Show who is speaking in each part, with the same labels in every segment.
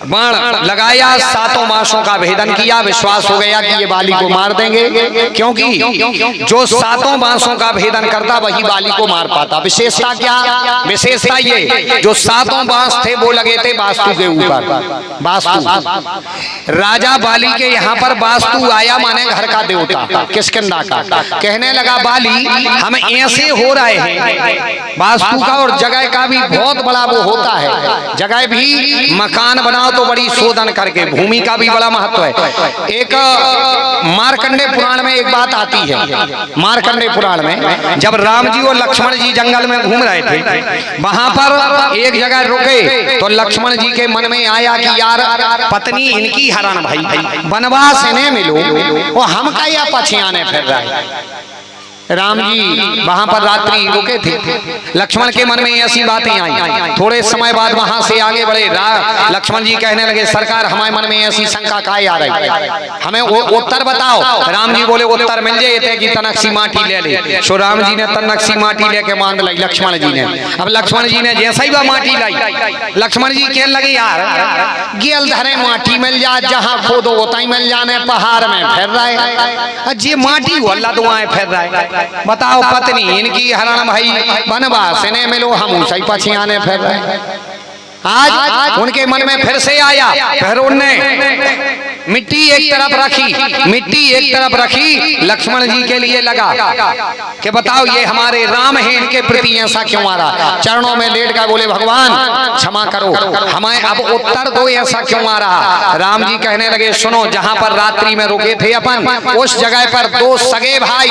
Speaker 1: बाण लगाया, सातों मासों का भेदन किया, विश्वास हो गया कि ये बाली को मार देंगे, क्योंकि जो सातों मासों का भेदन करता वही बाली को मार पाता। विशेषता क्या? विशेषता ये, जो सातों बांस थे वो लगे थे वास्तु के ऊपर। वास्तु राजा बाली के यहाँ पर वास्तु आया, माने घर का देवता किष्किंधा का। कहने लगा बाली हम ऐसे हो रहे हैं, वास्तु का और जगह का भी बहुत बड़ा वो होता है। जगह भी मकान बनाओ तो बड़ी शोधन करके, भूमि का भी बड़ा महत्व है। एक मार्कंडे पुराण में एक बात आती है। मार्कंडे पुराण में जब राम जी और लक्ष्मण जी जंगल में घूम रहे थे, वहां पर एक जगह रुके तो लक्ष्मण जी के मन में आया कि यार पत्नी इनकी हरण भाई, वनवास इन्हें मिलो और हम का या पछियाने फिर रहा है। राम जी वहां पर रात्रि रुके थे। लक्ष्मण के मन में ऐसी बातें आई। थोड़े समय बाद वहां से आगे बढ़े। लक्ष्मण जी कहने लगे सरकार हमारे मन में ऐसी शंका काहे आ रही है, हमें वो उत्तर बताओ। राम जी बोले उत्तर मिल जाए कि तनक सी माटी ले ले। सो राम जी ने तनक सी माटी लेके बांध लाई लक्ष्मण जी ने। अब लक्ष्मण जी ने जैसा ही वह माटी लाई, लक्ष्मण जी कहने लगे यार गेल धरे माटी मिल जा, जहाँ खोदो होता ही मिल जाने, पहाड़ में फिर रहा है जी माटी वो अल्लाह दुआएं फिर रहा है। बताओ पत्नी इनकी हरण भाई, वनवास इन्हें मिलो, हम उसी पछियाने फिर रहे। आज उनके मन में फिर से आया। फिर उनने मिट्टी एक तरफ रखी, मिट्टी एक तरफ रखी, लक्ष्मण जी के लिए लगा कि बताओ ये हमारे राम हैं, इनके प्रति ऐसा क्यों आ रहा। चरणों में लेट कर बोले भगवान क्षमा करो, हमें अब उत्तर दो, ऐसा क्यों आ रहा। राम जी कहने लगे सुनो, जहां पर रात्रि में रुके थे अपन, उस जगह पर दो सगे भाई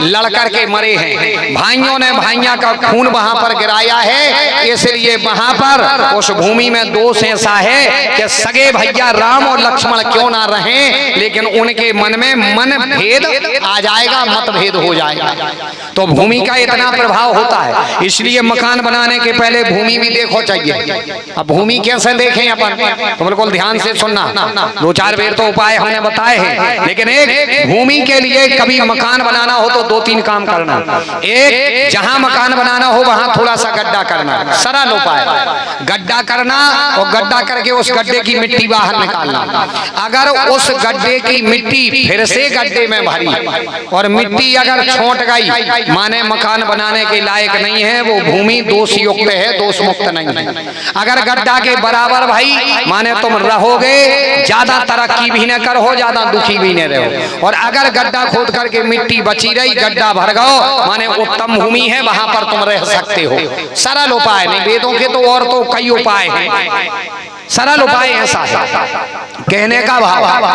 Speaker 1: लड़कर के मरे हैं। भाइयों ने भाइयों का खून वहां पर गिराया है, इसलिए वहां पर उस भूमि में दोष ऐसा है कि सगे भैया राम और लक्ष्मण क्यों ना रहे, लेकिन उनके मन में मन भेद आ जाएगा, मतभेद हो जाएगा। तो भूमि का इतना प्रभाव होता है, इसलिए मकान बनाने के पहले भूमि भी देखो चाहिए। अब भूमि कैसे देखें अपन, तो बिल्कुल ध्यान से सुनना। दो चार बेर तो उपाय हमने बताए हैं, लेकिन एक भूमि के लिए कभी मकान बनाना हो तो दो तीन काम करना। एक, जहां मकान बनाना हो वहां थोड़ा सा गड्ढा करना, सरल उपाय। गड्ढा करना और गड्ढा करके उस गड्ढे की मिट्टी बाहर निकालना। अगर उस गड्ढे की मिट्टी फिर से गड्ढे में भरी और मिट्टी अगर छोंट गई, माने मकान बनाने के लायक नहीं है, वो भूमि दोष युक्त है, दोष मुक्त नहीं है। अगर गड्ढा के बराबर भाई, माने तुम रहोगे, ज्यादा तरक्की भी न करो, ज्यादा दुखी भी न रहो। और अगर गड्ढा खोद करके मिट्टी बची रही, गड्ढा भर गओ, माने उत्तम भूमि है, वहां पर तुम रह सकते हो। सरल उपाय नहीं, वेदों के तो और तो कई उपाय हैं, सरल उपाय ऐसा है। कहने का भाव,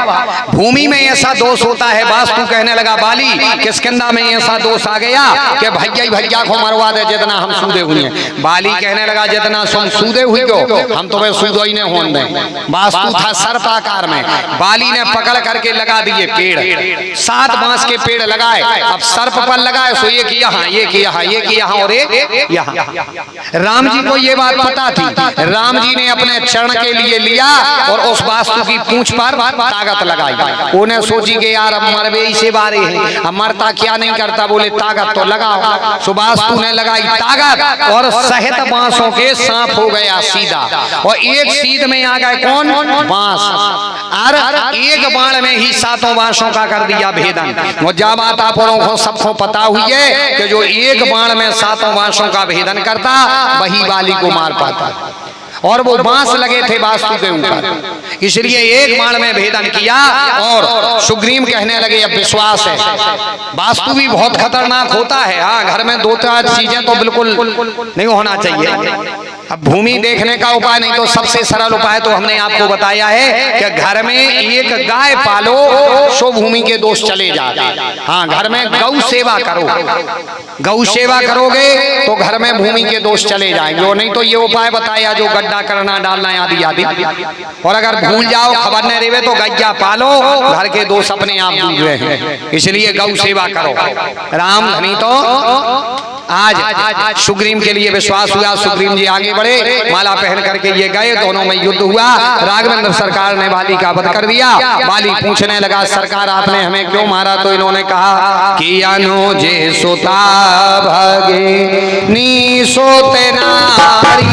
Speaker 1: भूमि में ऐसा दोष होता है, वास्तु कहने लगा बाली किष्किंधा में ऐसा दोष आ गया कि भैया भैया को मरवा दे जितना हम सूदे हुए हैं। बाली कहने लगा जितना तुम सूदे हुई हो हम तुम्हें सूदो ही नहीं होने दें। वास्तु था सर्प आकार में, बाली ने पकड़ करके लगा दिए पेड़, 7 बांस के पेड़ लगाए। अब सर्प पर लगाए, सो एक यहाँ, एक यहाँ, एक यहाँ और एक यहाँ। राम जी को ये बात पता थी, राम जी ने अपने चरण के लिए लिया और उस वास्तु की पूंछ पर ताकत लगाई। उन्हें सोची कि यार अब मरवे इसे बारे हैं, अब मरता क्या नहीं करता, बोले ताकत तो लगाओ। सो वास्तु ने लगाई ताकत और सहित बांसों के सांप हो गया सीधा, और एक सीध में आ गए कौन, बांस। और एक बाण में ही 7 बांसों का कर दिया भेदन। वो जब आता को सबको पता हुई है कि जो एक बाण में 7 बांसों का भेदन करता वही बाली को मार पाता, और वो बांस लगे थे वास्तु के ऊपर, इसलिए एक बाण में भेदन किया। और सुग्रीव कहने लगे अब विश्वास है, वास्तु भी बहुत खतरनाक होता है। हाँ, घर में 2-4 चीजें तो बिल्कुल नहीं होना चाहिए। अब भूमि देखने का उपाय नहीं तो सबसे सरल उपाय तो हमने आपको बताया है कि घर में एक गाय पालो, सो भूमि के दोष चले जाते। हाँ, घर में गौ सेवा करो, गौ सेवा करोगे तो घर में भूमि के दोष चले जाएंगे। और नहीं तो ये उपाय बताया जो गड्ढा करना डालना आदि आदि। और अगर भूल जाओ खबर नहीं रेवे तो गैया पालो, घर के दोष अपने आप दूर रहे हैं, इसलिए गौ सेवा करो। राम धनी तो आज सुग्रीव के लिए विश्वास हुआ, सुग्रीव जी आगे बढ़े, माला पहन करके ये गए, दोनों में युद्ध हुआ। राघवेंद्र सरकार ने बाली का वध कर दिया। बाली पूछने लगा सरकार आपने हमें क्यों मारा? तो इन्होंने कहा कि अनुजे सुता भगे नी सोते नारी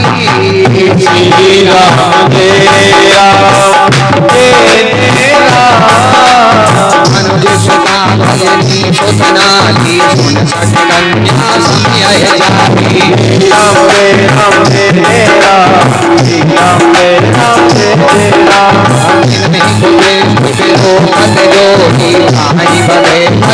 Speaker 1: अनुजे सुता भगे नी सोते नारी सुन सठ कन्या समय जाती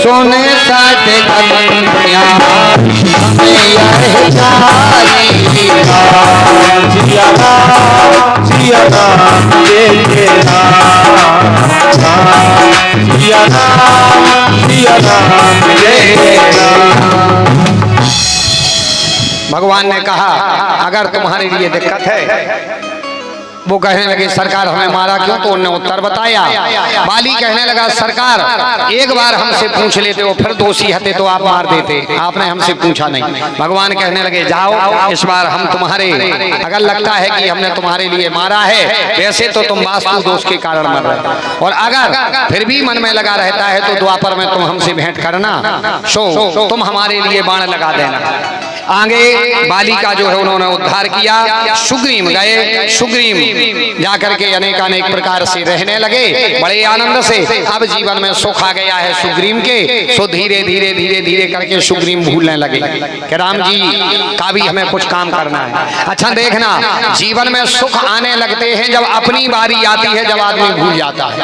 Speaker 1: सोने साथ कन्या भगवान ने कहा अगर तुम्हारे लिए दिक्कत है। वो कहने लगे सरकार हमें मारा क्यों? तो उन्होंने उत्तर बताया। बाली कहने लगा सरकार एक बार हमसे पूछ लेते हो, फिर दोषी हते तो आप मार देते, आपने हमसे पूछा नहीं। भगवान कहने लगे जाओ इस बार हम तुम्हारे, अगर लगता है कि हमने तुम्हारे लिए मारा है, वैसे तो तुम वास्तु दोष के कारण मर रहे, और अगर फिर भी मन में लगा रहता है तो द्वापर में तुम हमसे भेंट करना, सो तुम हमारे लिए बाण लगा देना। आगे बाली का जो है उन्होंने उद्धार किया। सुग्रीव गए, सुग्रीव जाकर के अनेकानेक प्रकार से रहने लगे बड़े आनंद से। अब जीवन में सुख आ गया है सुग्रीव के, सो धीरे धीरे धीरे धीरे करके सुग्रीव भूलने लगे कि राम जी का भी हमें कुछ काम करना है। अच्छा देखना, जीवन में सुख आने लगते हैं जब अपनी बारी आती है, जब आदमी भूल जाता है।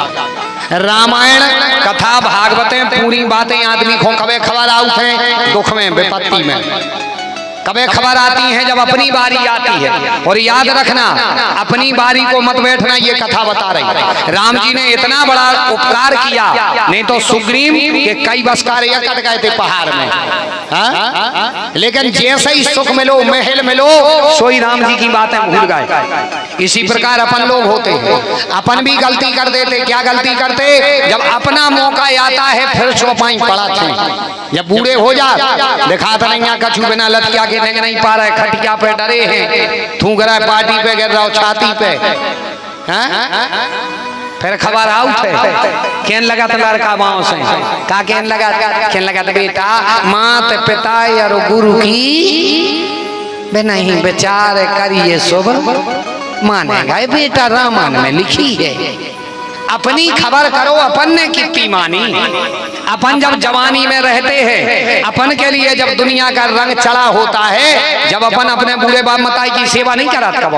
Speaker 1: रामायण कथा भागवतें पूरी बातें आदमी को कभी खबर आउट है, दुख में विपत्ति में कभी खबर आती है जब अपनी बारी आती है। और याद रखना अपनी बारी को मत बैठना, ये कथा बता रही। राम जी ने इतना बड़ा उपकार किया, नहीं तो सुग्रीव के कई बस्कार कट गए थे पहाड़ में। लेकिन जैसे ही सुख मिलो महल मिलो, सोई राम जी की बातें भूल गए। इसी प्रकार अपन लोग होते हैं, अपन भी गलती कर देते। क्या गलती करते? जब अपना मौका आता है फिर चौपाई पड़ा थे, जब बूढ़े हो जा दिखाता नहीं कछु बिना लतिया के देख नहीं पा रहे, खटिया पे डरे हैं, थूक रहा है, पार्टी पे गिर रहा हो छाती पे, फिर खबर आउट है। कहने लगा तो लड़का माओ से का कहने लगा तो बेटा मात पिता और गुरु की नहीं विचार करिए शुभ मानेगा, बेटा रामायण में लिखी है। अपनी खबर करो अपन ने कितनी मानी। अपन जब जवानी में रहते हैं, अपन के लिए जब दुनिया का रंग चढ़ा होता है, जब अपन अपने बूढ़े बाप मताई की सेवा नहीं कराता कब